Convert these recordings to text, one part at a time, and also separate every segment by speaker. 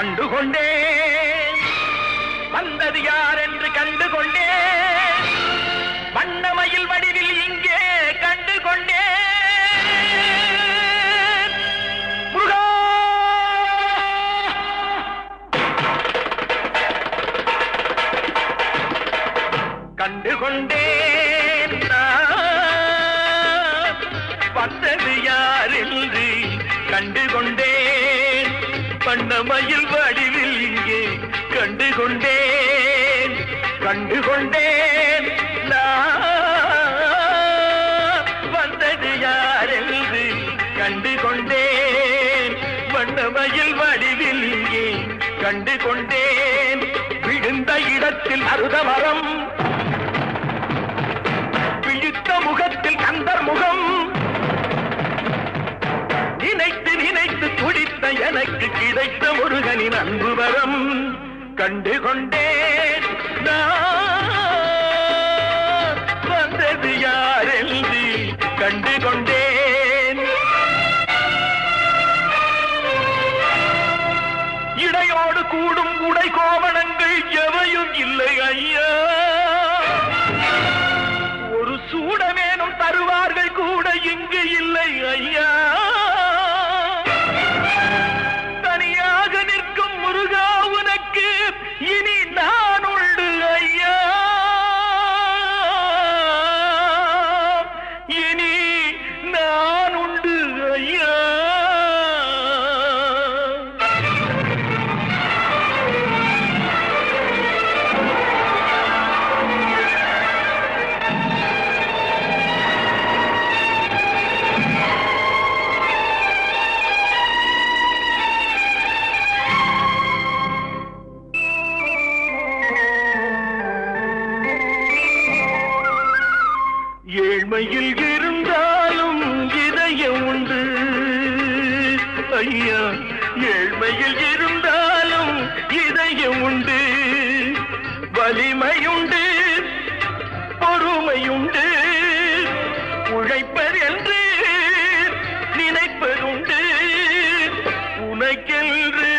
Speaker 1: கண்டுகொண்டேன் வந்தது யார் என்று கண்டுகொண்டேன் வண்ணமயில் வடிவில் இங்கே கண்டுகொண்டேன் முருகா கண்டுகொண்டேன் வந்தது யார் என்று கண்டுகொண்டேன் வண்ணமயில் வடிவில் இங்கே கண்டுகொண்டேன் கண்டுகொண்டேன் வந்தது யார் என்று கண்டுகொண்டேன் வண்ணமயில் வடிவில் இங்கே கண்டுகொண்டேன் விழுந்த இடத்தில் அருதமரம் விழித்த முகத்தில் கந்தர் முகம் நினைத்து நினைத்து துடித்த எனக்கு கிடைத்த முருகனின் அன்பு வரம் கண்டுகொண்டேன் வந்தது யார் என்று கண்டுகொண்டேன் இடையோடு கூடும் உடை கோவணங்கள் எவையும் இல்லை ஐயா ஒரு சூடமேனும் தருவார்கள் கூட இங்கு இல்லை ஐயா தனியாக நிற்கும் முருகா உனக்கு இனி நான் உண்டு ஐயா இனி நான் உண்டு ஐயா ஏழ்மையில் இருந்தாலும் இதயம் உண்டு ஐயா ஏழ்மையில் இருந்தாலும் இதயம் உண்டு வலிமையுண்டு பொறுமையுண்டு உழைப்பதென்று நினைப்பதுண்டு உனக்கென்று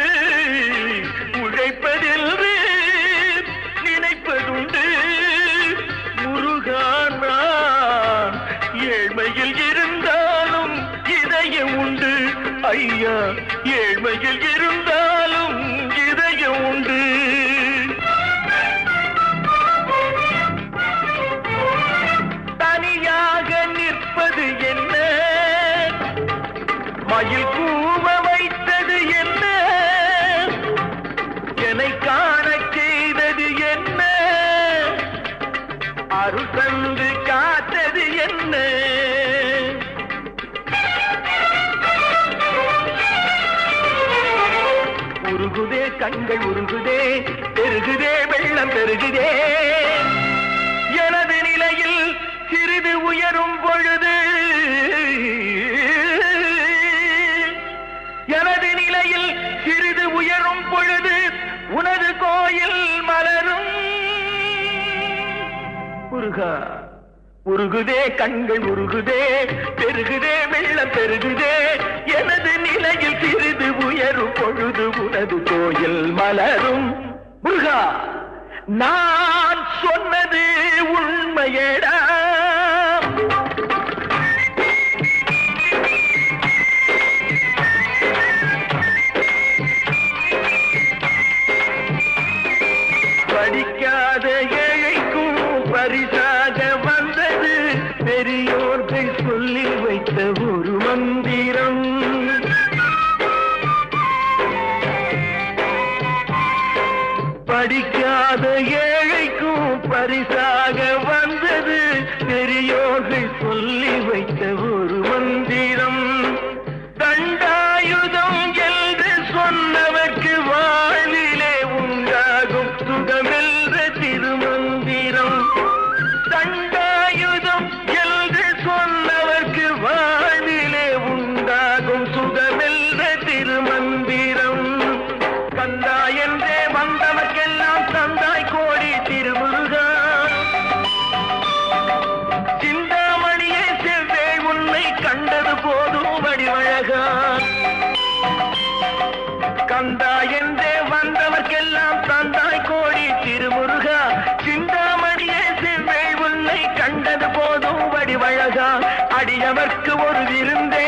Speaker 1: உழைப்பதென்று நினைப்பதுண்டு முருகானா ஏழ்மையில் இருந்தாலும் இதயம் உண்டு ஐயா ஏழ்மையில் இருந்தாலும் இதயம் உண்டு தனியாக நிற்பது என்ன மயில் கூவ வைத்தது என்ன என்னை காண செய்தது என்ன அருள் தந்து காத்தது என்ன உருகுதே கண்கள் உருகுதே பெருகுதே வெள்ளம் பெருகுதே எனது நிலையில் சிறிது உயரும் பொழுது எனது நிலையில் சிறிது உயரும் பொழுது உனது கோயில் மலரும் முருகா உருகுதே கண்கள் உருகுதே பெருகுதே வெள்ளம் பெருகுதே எனது நிலையில் சிறிது உயரும் பொழுது உனது கோயில் மலரும் முருகா நான் சொன்னது உண்மையடா படிக்காத ஏழைக்கும் பரிசாக வந்தது பெரியோர்கள் சொல்லி வைத்த ஒரு மந்திரம் படிக்காத ஏழைக்கும் பரிசாக வந்தது பெரியோர்கள் சொல்லி வைத்த ஒரு மந்திரம் தண்டாயுதம் என்று சொன்னவர்க்கு வாழ்விலே உண்டாகும் சுகமென்ற திருமந்திரம் தண்டாயுதம் என்று சொன்னவர்க்கு வாழ்விலே உண்டாகும் சுகமென்ற திருமந்திரம் கந்தா என்றே வந்தவர்க்கெல்லாம் தந்தாய் கோடி திருமுருகா சிந்தாமணியே செவ்வே உன்னை கண்டது போதும் வடிவழகா கந்தா என்றே கண்டவர்க்கெல்லாம் தந்தாய் கோடி திருமுருகா சிந்தாமணியே செவ்வேள் உன்னை கண்டது போதும் வடிவழகா அடியவர்க்கு ஒரு விருந்தே